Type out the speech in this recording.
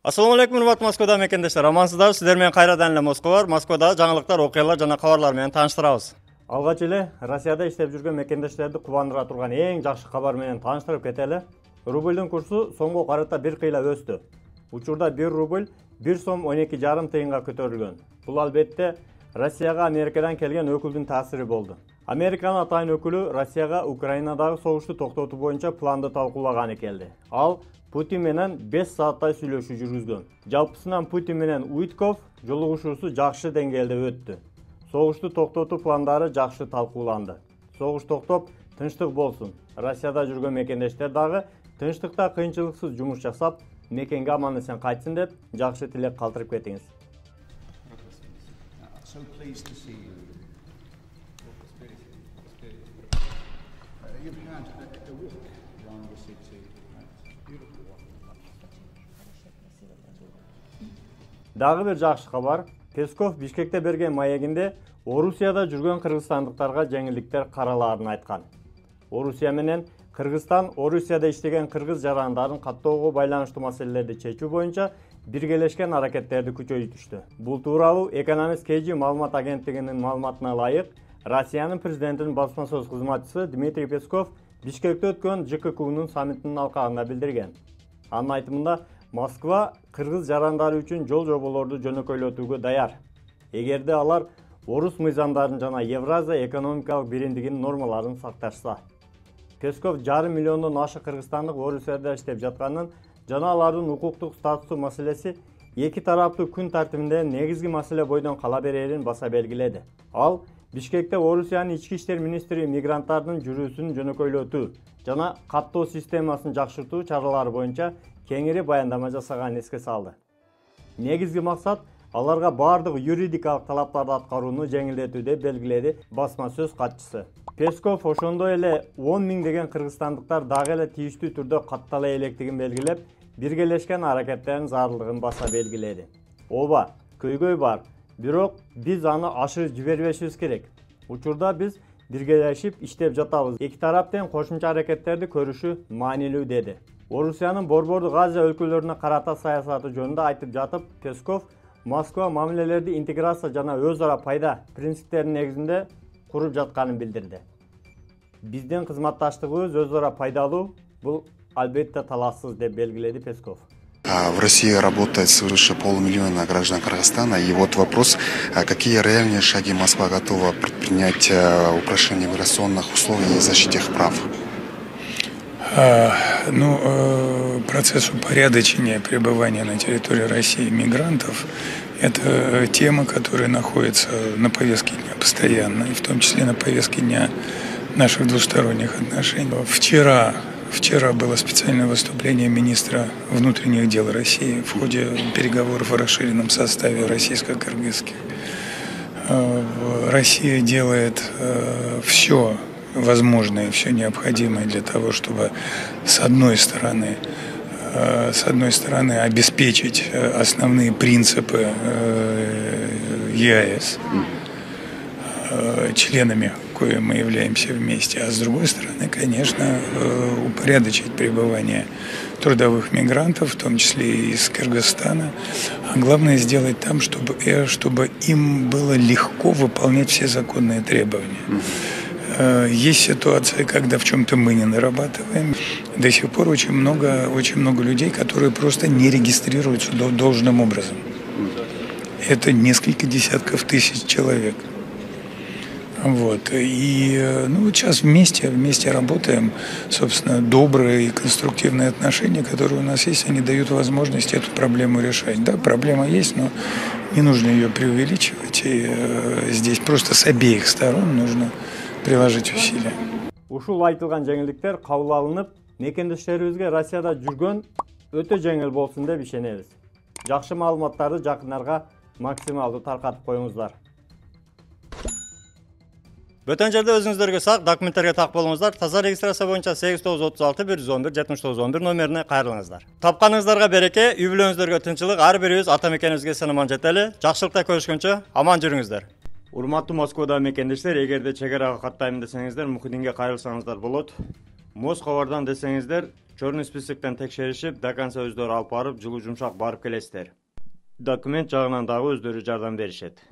Assalamu alaikum, hurmatli Moskvada mekendештер. Амансыздарбы? Сиздер менен кайрадан эле Москва бар. Москвада жаңылыктар, окуялар жана кабарлар менен тааныштырабыз. Алгач эле Россияда иштеп жүргөн мекендештерди кубандыра турган эң жакшы кабар менен тааныштырып кетели. Рублдун курсу сомго карата бир кыйла өстү. Учурда 1 рубль 1 сом 12,5 тыйынга көтөрүлгөн. Бул албетте Россияга Америкадан келген өкүлдүн таасири болду. Американын атайын өкүлү Россияга Украинадагы согушту токтотуу боюнча планды талкуулаганы келди. Ал Путин менен 5 сааттай сүйлөшүү жүргүзгөн. Жалпысынан Путин менен Уитков жолугушуусу жакшы деңгээлде өттү. Согушту токтотуу пландары жакшы талкууланды. Согуш токтоп, тынчтык болсун. Россияда жүргөн мекендештер дагы тынчтыкта кыйынчылыксыз жумуш жасап, мекенге аман эсен кайтсын деп жакшы тилек калтырып кетиңиз. Дагы бир жакшы кабар. Песков Бишкекте берген маегинде Орусияда жүргөн кыргызстандыктарга жеңилдиктер каралаарын айткан. Орусия менен Кыргызстан Орусияда иштеген кыргыз жарандарын каттоого байланыштуу маселелерди чечүү боюнча биргелешкен аракеттерди күчөйтүштү. Бул тууралуу Экономист Кежи маалымат агенттигинин маалыматына ылайык, Россиянын президентинин басма сөз кызматчысы Дмитрий Песков Бишкекте өткөн ЖККУнун саммитинин алкагында билдирген. Анын айтымында Москва кыргыз жарандары үчүн жол жоболорду жөнөкөйлөтүүгө даяр. Эгерде алар орус мыйзамдарын жана Евразия экономикалык биримдигинин нормаларын сакташса. Песков 1,5 миллиондон ашык кыргызстандык Орусияда иштеп жатканын жана алардын укуктук статусу маселеси эки тараптуу күн тартибинде негизги маселе бойдон кала берерин баса белгиледи. Ал Бишкекте Орусиянын ички иштер министри мигранттардын жүрүүсүн жөнөкөйлөтүү жана каттоо системасын жакшыртуу чаралары боюнча кеңири баяндама жасаганын эске салды. Негизги максат аларга бардык юридикалык талаптарды аткарууну жеңилдетүү деп белгиледи басма сөз катчысы. Песков ошондой эле 10 миң деген кыргызстандыктар дагы эле тийиштүү түрдө каттала электигин белгилеп, биргелешкен аракеттердин зарылдыгын баса белгиледи. Ооба, көйгөй бар, бирок биз аны ашырып жибербешибиз керек. Учурда биз биргелешип иштеп жатабыз. Эки тарап тең кошумча аракеттерди көрүшү маанилүү деди. Орусиянын Борбордук Азия өлкөлөрүнө карата саясаты жөнүндө айтып жатып, Песков Москва мамилелерди интеграция жана өз ара пайда принциптеринин негизинде куруп жатканын билдирди. Биздин кызматташтыгыбыз өз ара пайдалуу, бул албетте талашсыз деп белгиледи Песков. В России работает свыше полумиллиона граждан Кыргызстана. И вот вопрос, какие реальные шаги Москва готова предпринять в упрощении миграционных условий и защите их прав? Процесс упорядочения пребывания на территории России мигрантов – это тема, которая находится на повестке дня постоянно, и в том числе на повестке дня наших двусторонних отношений. Вчера было специальное выступление министра внутренних дел России в ходе переговоров о расширенном составе российско-кыргызских. Россия делает все возможное, все необходимое для того, чтобы с одной стороны обеспечить основные принципы ЕАЭС, членами коим мы являемся вместе, а с другой стороны, конечно, упорядочить пребывание трудовых мигрантов, в том числе и из Кыргызстана, а главное сделать там, чтобы им было легко выполнять все законные требования. Есть ситуация, когда в чем-то мы не нарабатываем. До сих пор очень много людей, которые просто не регистрируются должным образом. Это несколько десятков тысяч человек. Вот. И сейчас вместе работаем. Собственно, добрые и конструктивные отношения, которые у нас есть, они дают возможность эту проблему решать. Да, проблема есть, но не нужно ее преувеличивать. И здесь просто с обеих сторон нужно приложить усилия. Ушул айтылган жеңилдиктер кабыл алынып, мекендештерибизге Россияда жүргөн өтө жеңил болсун деп ишенебиз. Жакшы маалыматтарды жакындарга максималдуу таркатып коюңуздар. Бөтөн жерде өзүңүздөргө сак, документтерге так болуңуздар. Таза регистрация боюнча 8936 111 7911 номерине кайрылыңыздар. Тапканыңыздарга береке, үй бүлөңүздөргө тынчылык, ар бирибиз ата мекенибизге сынаман жетели. Жакшылыкта көрүшкөнчө аман жүрүңүздөр. Урматтуу Москвада мекендештер, эгерде чек арага каттаймын десеңиздер, Мухиддинге кайрылсаңыздар болот. Москвадан десеңиздер, Чорный списоктон текшеришип, до конца өздөрү алып барып, жылуу жумшак барып келесиздер. Документ жагынан дагы өздөрү жардам беришет.